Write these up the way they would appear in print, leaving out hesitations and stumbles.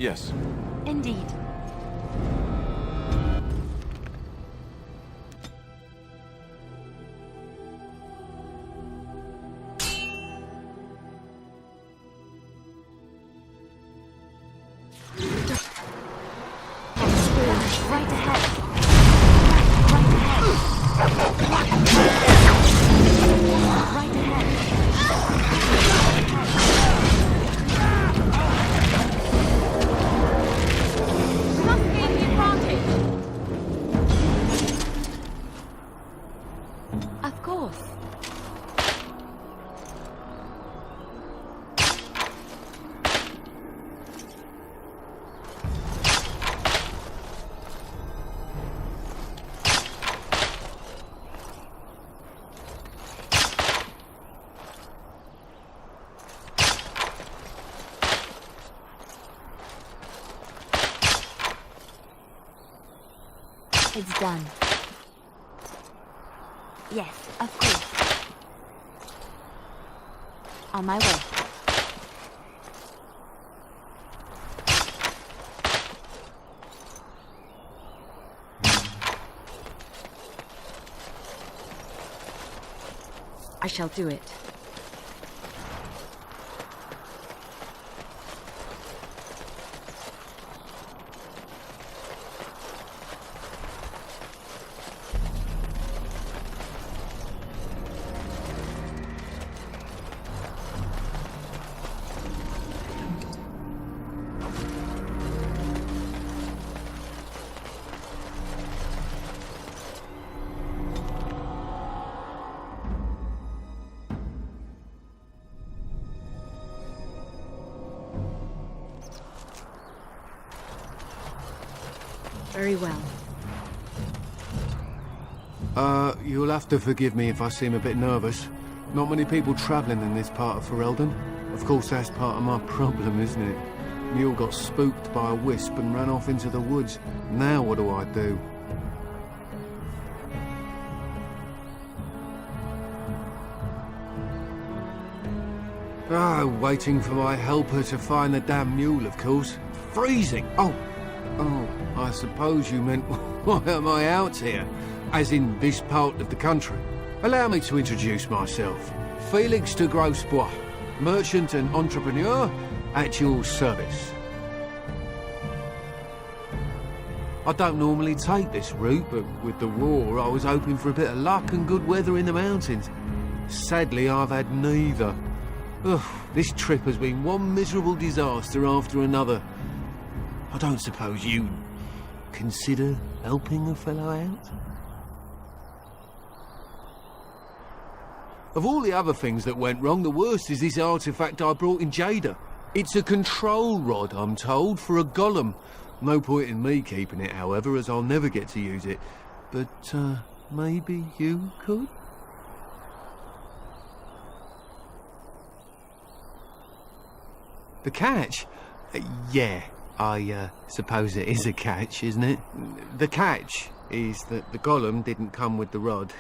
Yes. Indeed. Right ahead. Right ahead. Right ahead. We must gain the advantage. Of course. It's done. Yes, of course. On my way. I shall do it. Very well. You'll have to forgive me if I seem a bit nervous. Not many people travelling in this part of Ferelden. Of course, that's part of my problem, isn't it? Mule got spooked by a wisp and ran off into the woods. Now what do I do? Waiting for my helper to find the damn mule, of course. Freezing! Oh, I suppose you meant, why am I out here? As in this part of the country. Allow me to introduce myself. Felix de Grosbois, merchant and entrepreneur at your service. I don't normally take this route, but with the war, I was hoping for a bit of luck and good weather in the mountains. Sadly, I've had neither. Ugh, this trip has been one miserable disaster after another. I don't suppose you'd consider helping a fellow out? Of all the other things that went wrong, the worst is this artifact I brought in Jada. It's a control rod, I'm told, for a golem. No point in me keeping it, however, as I'll never get to use it. But, maybe you could? The catch? Yeah, I suppose it is a catch, isn't it? The catch is that the golem didn't come with the rod.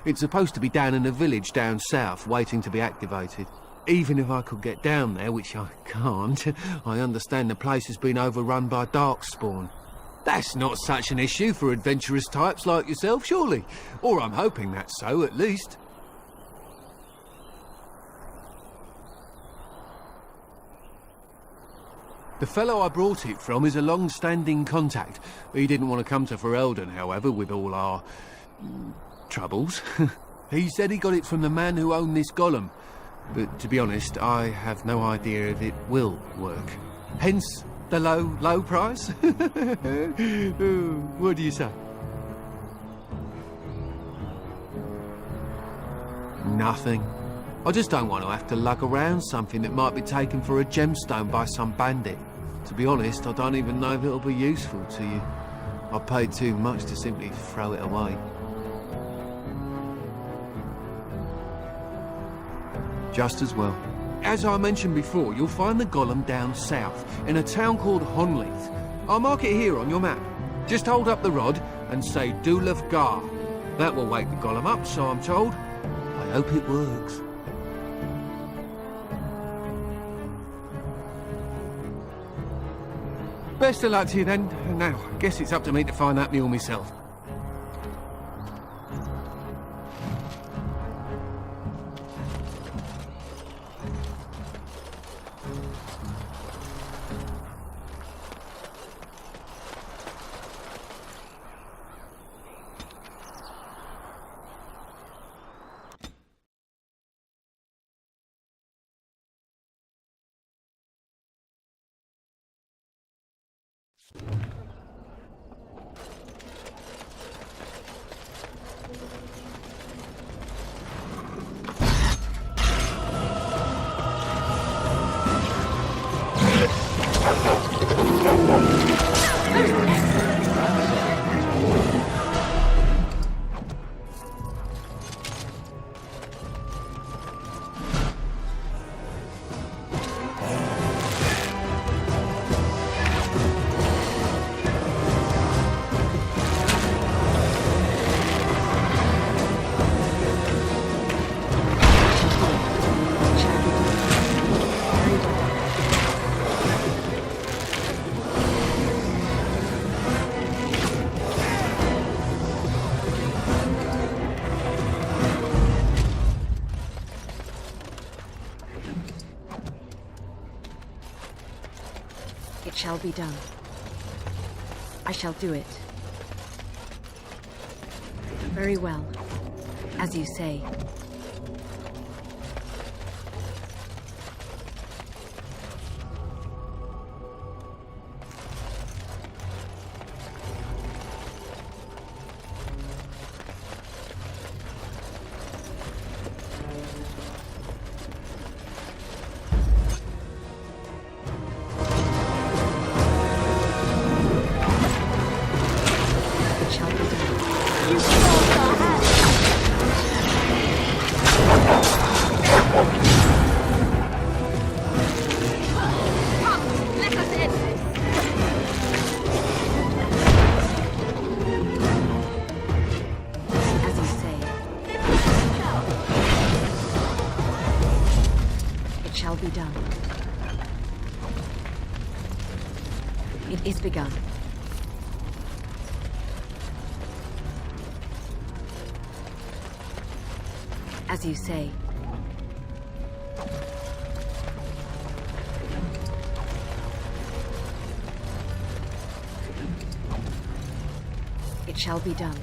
It's supposed to be down in a village down south, waiting to be activated. Even if I could get down there, which I can't, I understand the place has been overrun by darkspawn. That's not such an issue for adventurous types like yourself, surely? Or I'm hoping that's so, at least. The fellow I brought it from is a long-standing contact. He didn't want to come to Ferelden, however, with all our troubles. He said he got it from the man who owned this golem. But to be honest, I have no idea if it will work. Hence the low price. What do you say? Nothing. I just don't want to have to lug around something that might be taken for a gemstone by some bandit. To be honest, I don't even know if it'll be useful to you. I paid too much to simply throw it away. Just as well. As I mentioned before, you'll find the golem down south, in a town called Honleith. I'll mark it here on your map. Just hold up the rod and say Dulav Gar. That will wake the golem up, so I'm told. I hope it works. Best of luck to you then. Now, I guess it's up to me to find that mule myself. It shall be done. I shall do it. Very well. As you say. Be done. It is begun. As you say. It shall be done.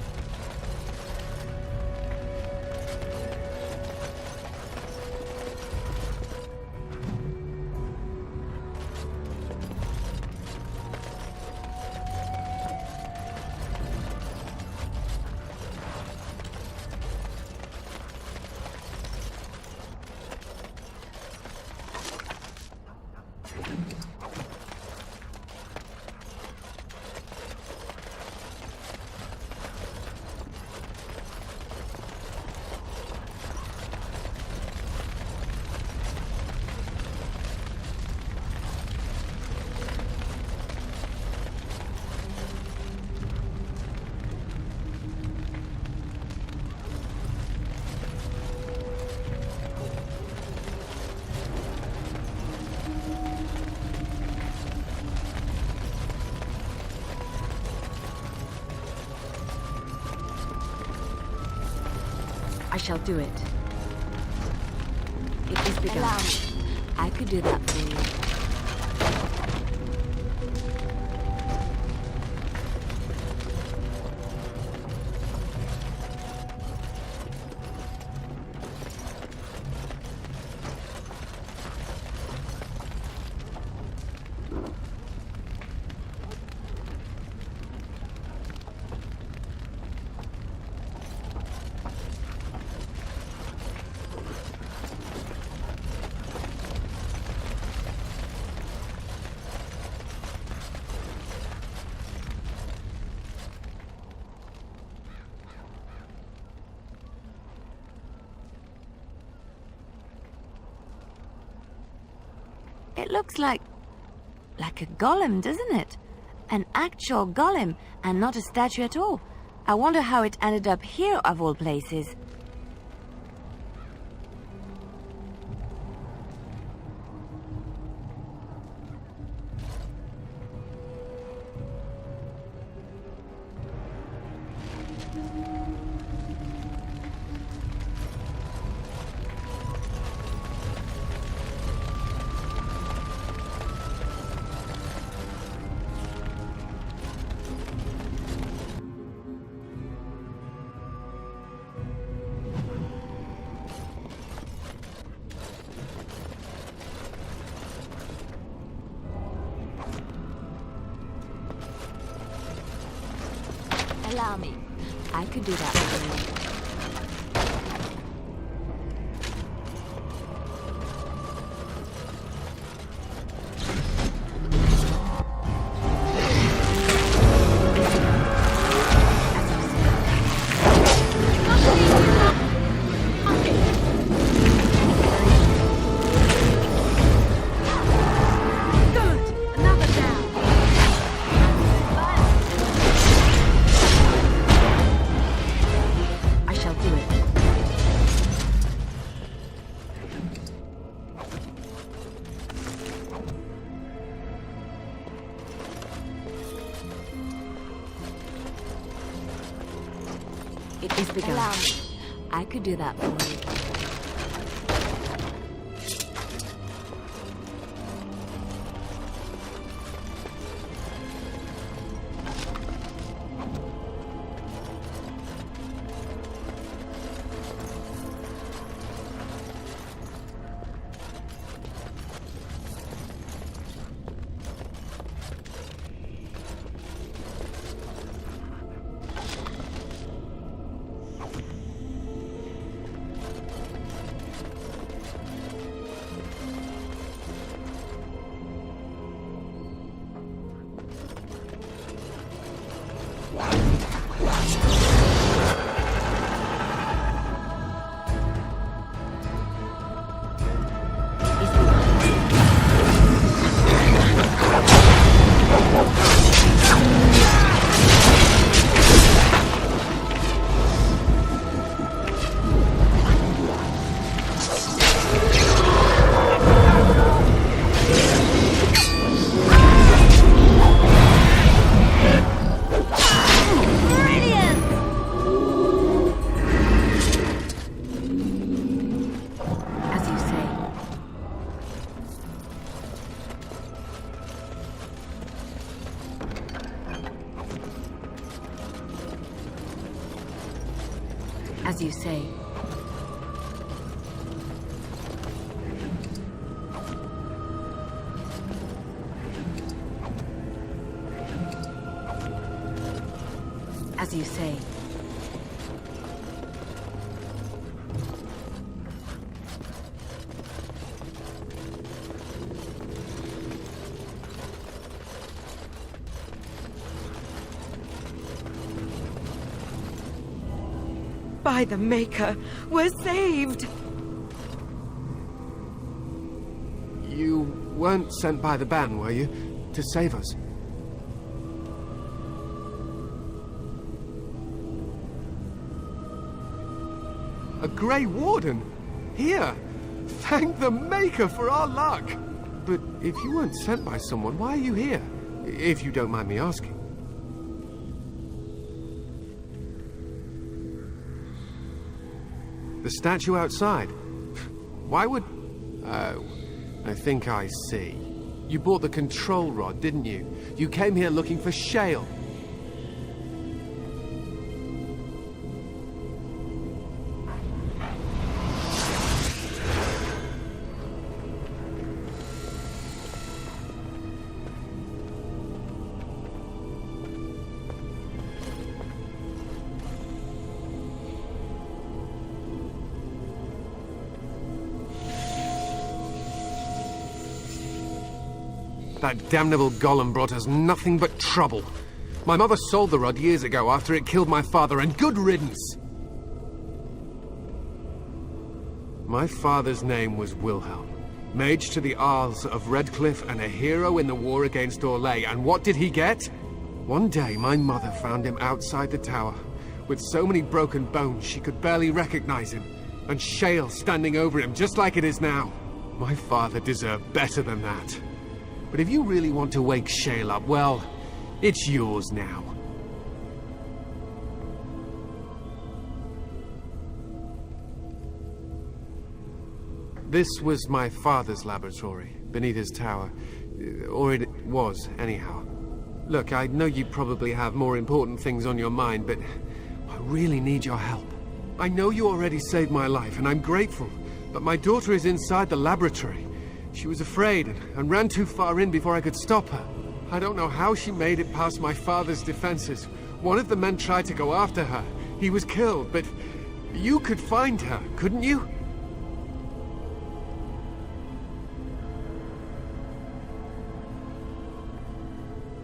I shall do it. It is begun. Allow me. I could do that for you. It looks like a golem, doesn't it? An actual golem, and not a statue at all. I wonder how it ended up here, of all places. Allow me. I could do that for you. It is begun. Allow me. I could do that for you. As you say. As you say. By the Maker, we're saved! You weren't sent by the ban, were you? To save us? A Grey Warden? Here! Thank the Maker for our luck! But if you weren't sent by someone, why are you here? If you don't mind me asking. The statue outside? Why would... Oh, I think I see. You bought the control rod, didn't you? You came here looking for Shale. That damnable golem brought us nothing but trouble. My mother sold the rod years ago after it killed my father, and good riddance! My father's name was Wilhelm, mage to the Arls of Redcliffe and a hero in the war against Orlais, and what did he get? One day my mother found him outside the tower, with so many broken bones she could barely recognize him, and Shale standing over him just like it is now. My father deserved better than that. But if you really want to wake Shale up, well, it's yours now. This was my father's laboratory, beneath his tower. Or it was, anyhow. Look, I know you probably have more important things on your mind, but I really need your help. I know you already saved my life, and I'm grateful, but my daughter is inside the laboratory. She was afraid and ran too far in before I could stop her. I don't know how she made it past my father's defenses, One of the men tried to go after her. He was killed, but you could find her, couldn't you?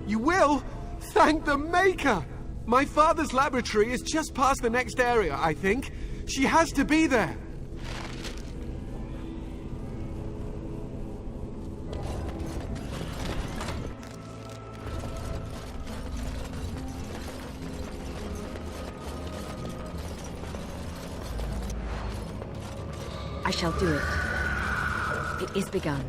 You will? Thank the Maker! My father's laboratory is just past the next area, I think. She has to be there. I shall do it. It is begun.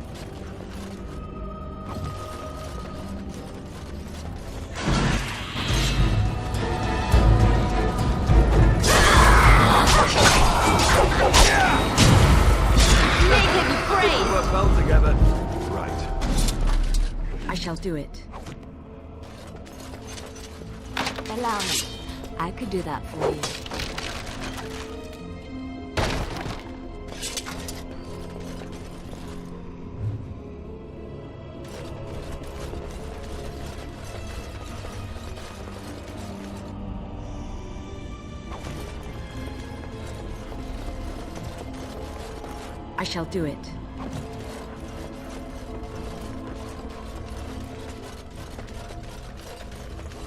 Work well together. Right. I shall do it. Allow me. I could do that for you. I shall do it.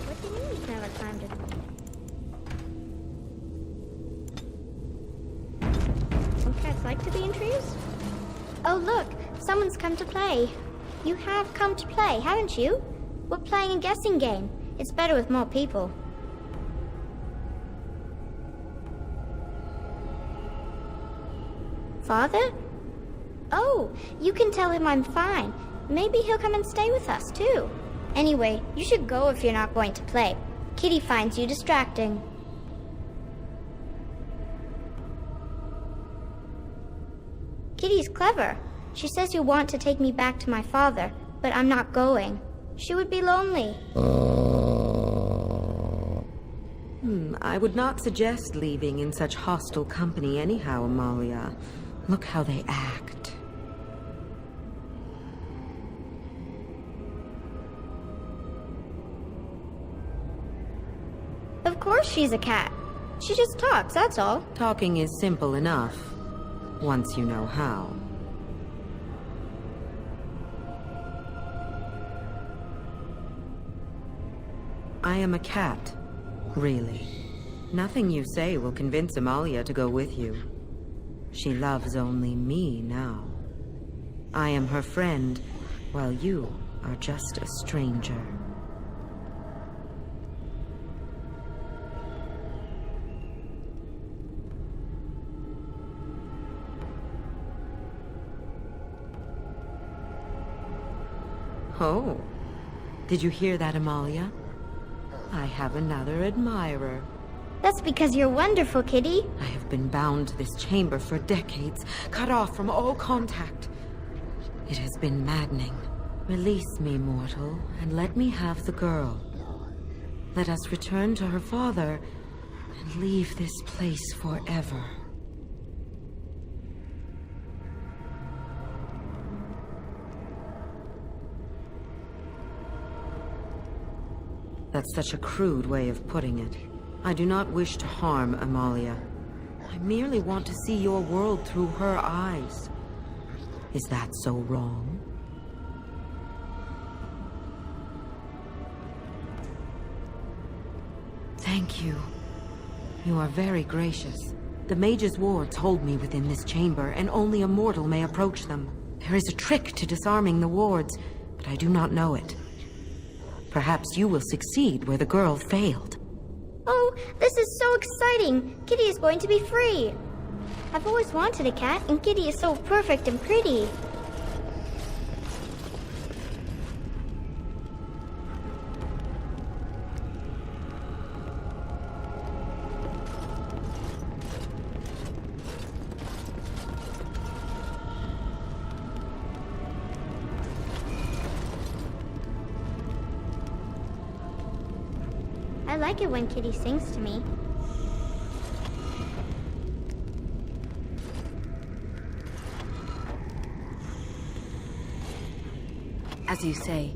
What do you mean you've never climbed it? Don't cats like to be in trees? Oh look, someone's come to play. You have come to play, haven't you? We're playing a guessing game. It's better with more people. Father? Oh, you can tell him I'm fine. Maybe he'll come and stay with us, too. Anyway, you should go if you're not going to play. Kitty finds you distracting. Kitty's clever. She says you want to take me back to my father, but I'm not going. She would be lonely. I would not suggest leaving in such hostile company anyhow, Amalia. Look how they act. Of course she's a cat. She just talks, that's all. Talking is simple enough, once you know how. I am a cat, really. Nothing you say will convince Amalia to go with you. She loves only me now. I am her friend, while you are just a stranger. Oh, did you hear that, Amalia? I have another admirer. That's because you're wonderful, Kitty. I have been bound to this chamber for decades, cut off from all contact. It has been maddening. Release me, mortal, and let me have the girl. Let us return to her father and leave this place forever. That's such a crude way of putting it. I do not wish to harm Amalia. I merely want to see your world through her eyes. Is that so wrong? Thank you. You are very gracious. The mage's wards hold me within this chamber, and only a mortal may approach them. There is a trick to disarming the wards, but I do not know it. Perhaps you will succeed where the girl failed. Oh, this is so exciting! Kitty is going to be free! I've always wanted a cat, and Kitty is so perfect and pretty. I like it when Kitty sings to me. As you say.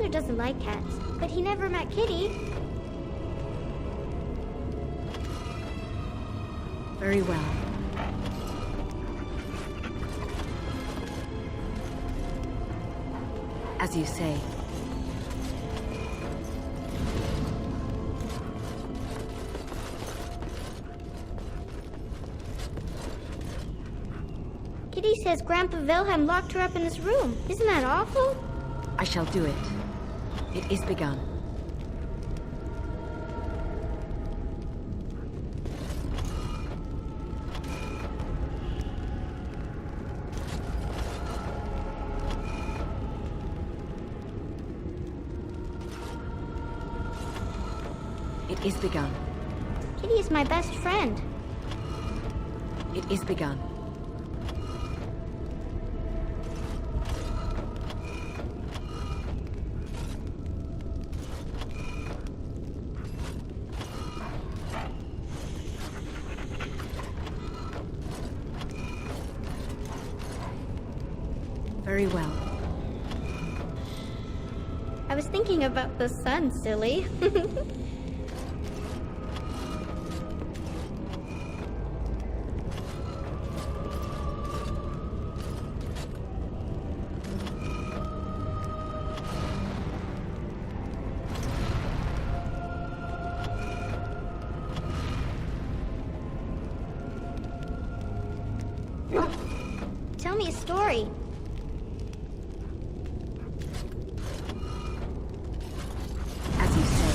father doesn't like cats, but he never met Kitty. Very well. As you say. Kitty says Grandpa Wilhelm locked her up in this room. Isn't that awful? I shall do it. It is begun. It is begun. Kitty is my best friend. It is begun. Very well. I was thinking about the sun, silly. Tell me a story. As you say.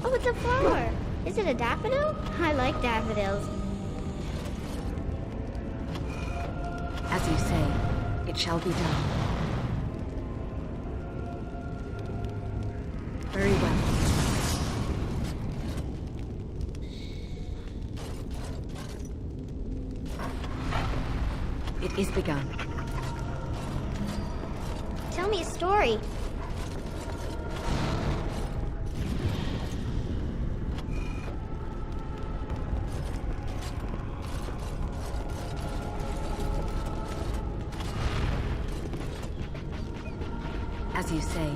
Oh, it's a flower. Is it a daffodil? I like daffodils. As you say, it shall be done. Very well. It is begun. Tell me a story. As you say.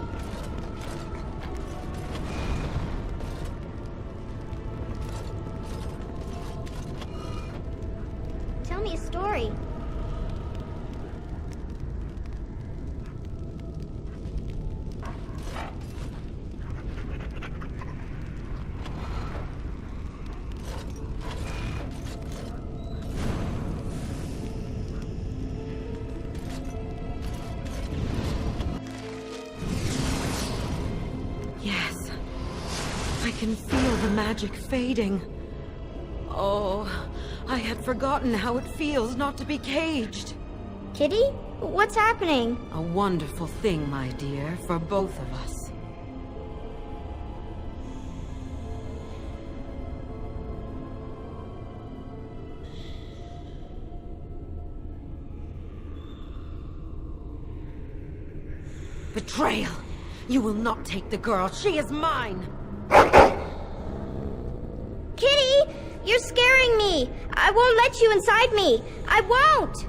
Tell me a story. Yes. I can feel the magic fading. Oh, I had forgotten how it feels not to be caged. Kitty? What's happening? A wonderful thing, my dear, for both of us. Betrayal! You will not take the girl. She is mine! Kitty! You're scaring me! I won't let you inside me! I won't!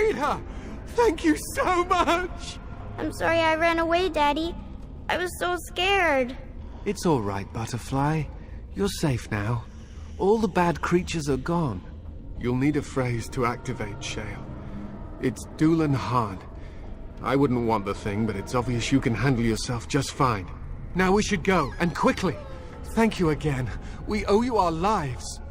freed her! Thank you so much! I'm sorry I ran away, Daddy. I was so scared. It's all right, Butterfly. You're safe now. All the bad creatures are gone. You'll need a phrase to activate Shale. It's Doolan Han. I wouldn't want the thing, but it's obvious you can handle yourself just fine. Now we should go, and quickly. Thank you again. We owe you our lives.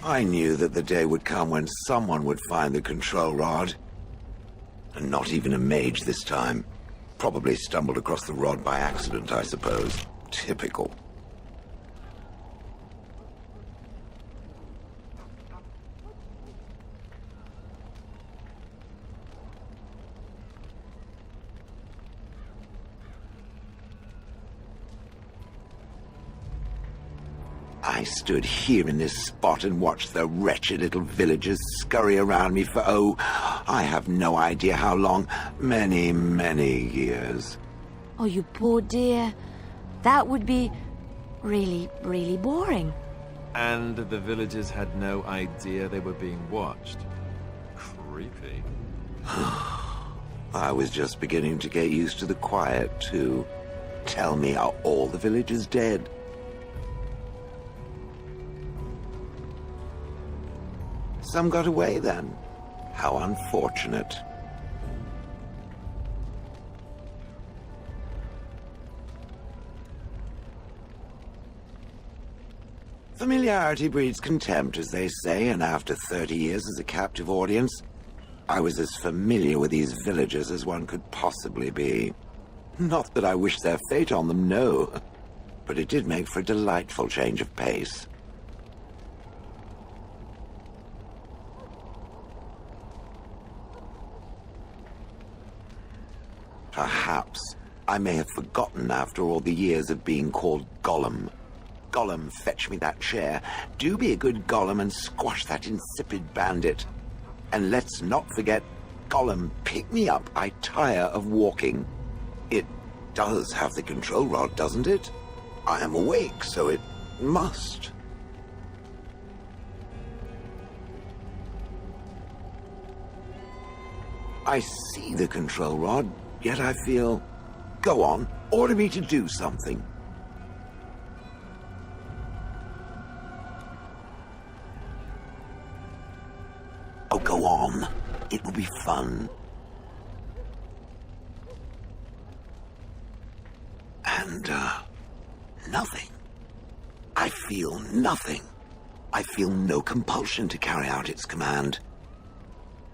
I knew that the day would come when someone would find the control rod. And not even a mage this time. Probably stumbled across the rod by accident, I suppose. Typical. I stood here in this spot and watched the wretched little villagers scurry around me for, oh, I have no idea how long. Many, many years. Oh, you poor dear. That would be really, really boring. And the villagers had no idea they were being watched. Creepy. I was just beginning to get used to the quiet, too. Tell me, are all the villagers dead? Some got away then. How unfortunate. Familiarity breeds contempt, as they say, and after 30 years as a captive audience, I was as familiar with these villagers as one could possibly be. Not that I wish their fate on them, no. But it did make for a delightful change of pace. Perhaps I may have forgotten after all the years of being called Gollum. Gollum, fetch me that chair. Do be a good Gollum and squash that insipid bandit. And let's not forget, Gollum, pick me up. I tire of walking. It does have the control rod, doesn't it? I am awake, so it must. I see the control rod. Yet I feel, go on, order me to do something. Oh, go on. It will be fun. And, nothing. I feel nothing. I feel no compulsion to carry out its command.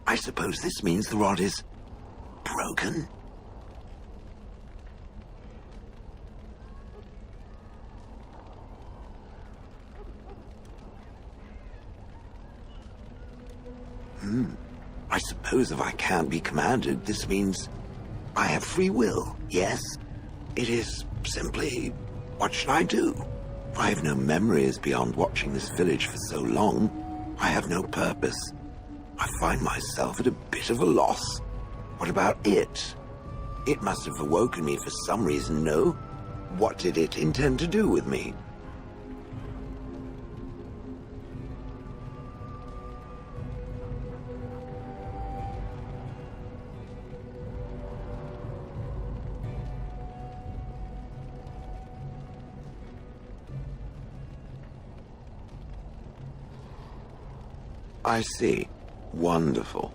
I suppose this means the rod is broken? I suppose if I can't be commanded, this means I have free will, yes? It is simply, what should I do? I have no memories beyond watching this village for so long. I have no purpose. I find myself at a bit of a loss. What about it? It must have awoken me for some reason, no? What did it intend to do with me? I see. Wonderful.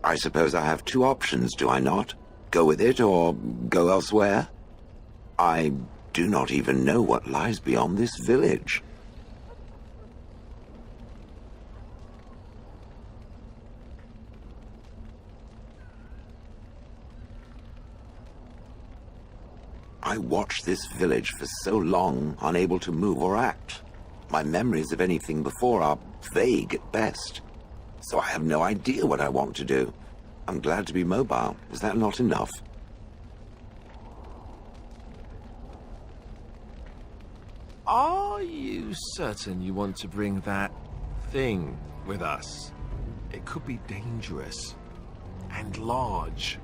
I suppose I have two options, do I not? Go with it or go elsewhere? I do not even know what lies beyond this village. I watched this village for so long, unable to move or act. My memories of anything before are vague at best. So I have no idea what I want to do. I'm glad to be mobile. Is that not enough? Are you certain you want to bring that thing with us? It could be dangerous and large.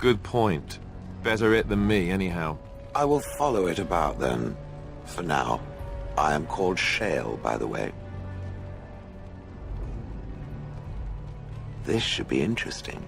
Good point. Better it than me, anyhow. I will follow it about then. For now. I am called Shale, by the way. This should be interesting.